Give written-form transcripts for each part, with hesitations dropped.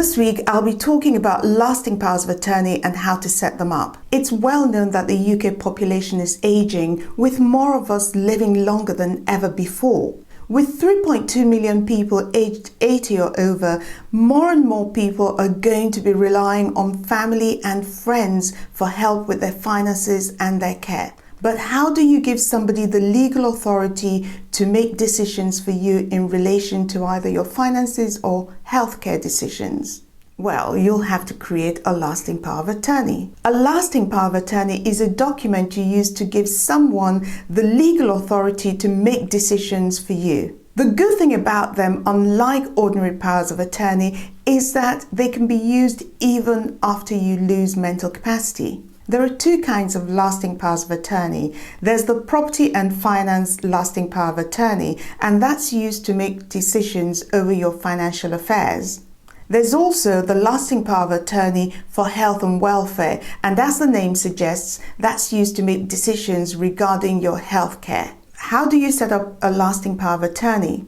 This week, I'll be talking about lasting powers of attorney and how to set them up. It's well known that the UK population is aging, with more of us living longer than ever before. With 3.2 million people aged 80 or over, more and more people are going to be relying on family and friends for help with their finances and their care. But how do you give somebody the legal authority to make decisions for you in relation to either your finances or healthcare decisions? Well, you'll have to create a lasting power of attorney. A lasting power of attorney is a document you use to give someone the legal authority to make decisions for you. The good thing about them, unlike ordinary powers of attorney, is that they can be used even after you lose mental capacity. There are two kinds of lasting powers of attorney. There's the property and finance lasting power of attorney, and that's used to make decisions over your financial affairs. There's also the lasting power of attorney for health and welfare, and as the name suggests, that's used to make decisions regarding your health care. How do you set up a lasting power of attorney?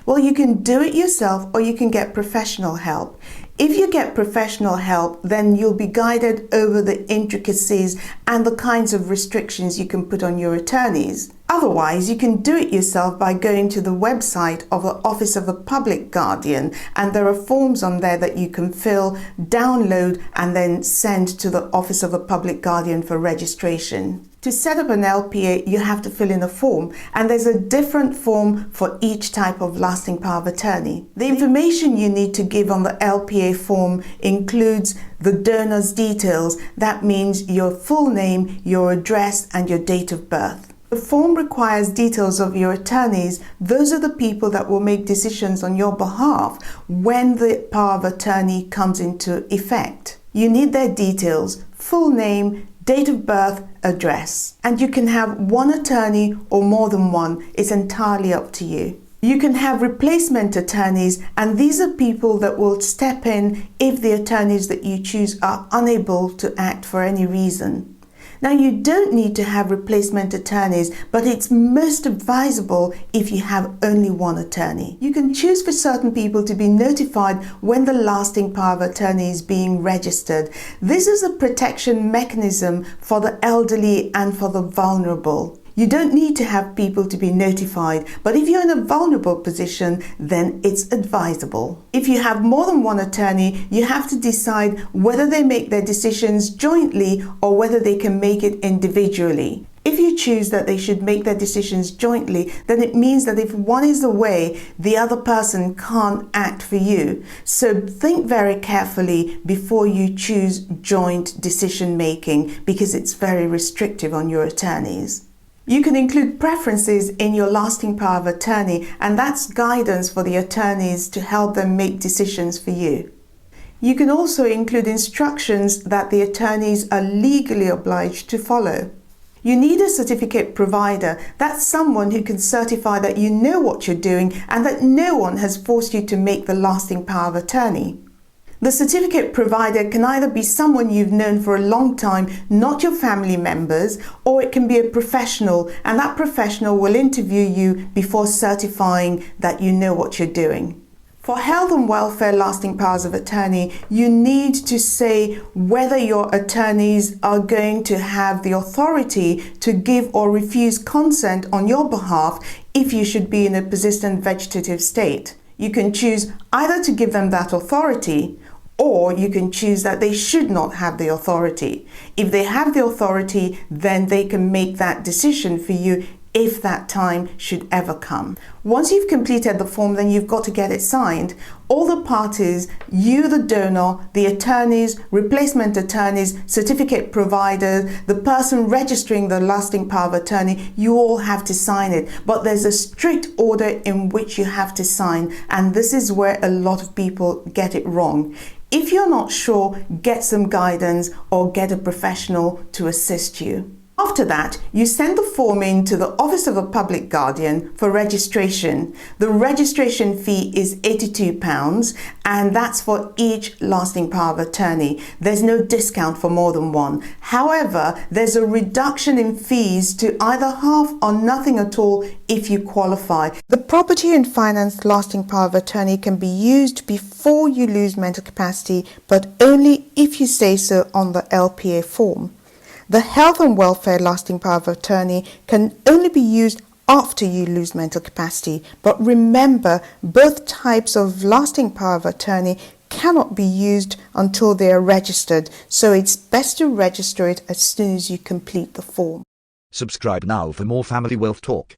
Well, you can do it yourself or you can get professional help. If you get professional help, then you'll be guided over the intricacies and the kinds of restrictions you can put on your attorneys. Otherwise, you can do it yourself by going to the website of the Office of the Public Guardian, and there are forms on there that you can fill, download, and then send to the Office of the Public Guardian for registration. To set up an LPA, you have to fill in a form, and there's a different form for each type of lasting power of attorney. The information you need to give on the LPA form includes the donor's details. That means your full name, your address, and your date of birth. The form requires details of your attorneys. Those are the people that will make decisions on your behalf when the power of attorney comes into effect. You need their details, full name, date of birth, address. And you can have one attorney or more than one. It's entirely up to you. You can have replacement attorneys, and these are people that will step in if the attorneys that you choose are unable to act for any reason. Now, you don't need to have replacement attorneys, but it's most advisable if you have only one attorney. You can choose for certain people to be notified when the lasting power of attorney is being registered. This is a protection mechanism for the elderly and for the vulnerable. You don't need to have people to be notified, but if you're in a vulnerable position, then it's advisable. If you have more than one attorney, you have to decide whether they make their decisions jointly or whether they can make it individually. If you choose that they should make their decisions jointly, then it means that if one is away, the other person can't act for you. So think very carefully before you choose joint decision making, because it's very restrictive on your attorneys. You can include preferences in your lasting power of attorney, and that's guidance for the attorneys to help them make decisions for you. You can also include instructions that the attorneys are legally obliged to follow. You need a certificate provider. That's someone who can certify that you know what you're doing and that no one has forced you to make the lasting power of attorney. The certificate provider can either be someone you've known for a long time, not your family members, or it can be a professional, and that professional will interview you before certifying that you know what you're doing. For health and welfare lasting powers of attorney, you need to say whether your attorneys are going to have the authority to give or refuse consent on your behalf if you should be in a persistent vegetative state. You can choose either to give them that authority, or you can choose that they should not have the authority. If they have the authority, then they can make that decision for you if that time should ever come. Once you've completed the form, then you've got to get it signed. All the parties, you the donor, the attorneys, replacement attorneys, certificate providers, the person registering the lasting power of attorney, you all have to sign it. But there's a strict order in which you have to sign, and this is where a lot of people get it wrong. If you're not sure, get some guidance or get a professional to assist you. After that, you send the form in to the Office of a Public Guardian for registration. The registration fee is £82 and that's for each lasting power of attorney. There's no discount for more than one. However, there's a reduction in fees to either half or nothing at all if you qualify. The property and finance lasting power of attorney can be used before you lose mental capacity, but only if you say so on the LPA form. The health and welfare lasting power of attorney can only be used after you lose mental capacity. But remember, both types of lasting power of attorney cannot be used until they are registered. So it's best to register it as soon as you complete the form. Subscribe now for more family wealth talk.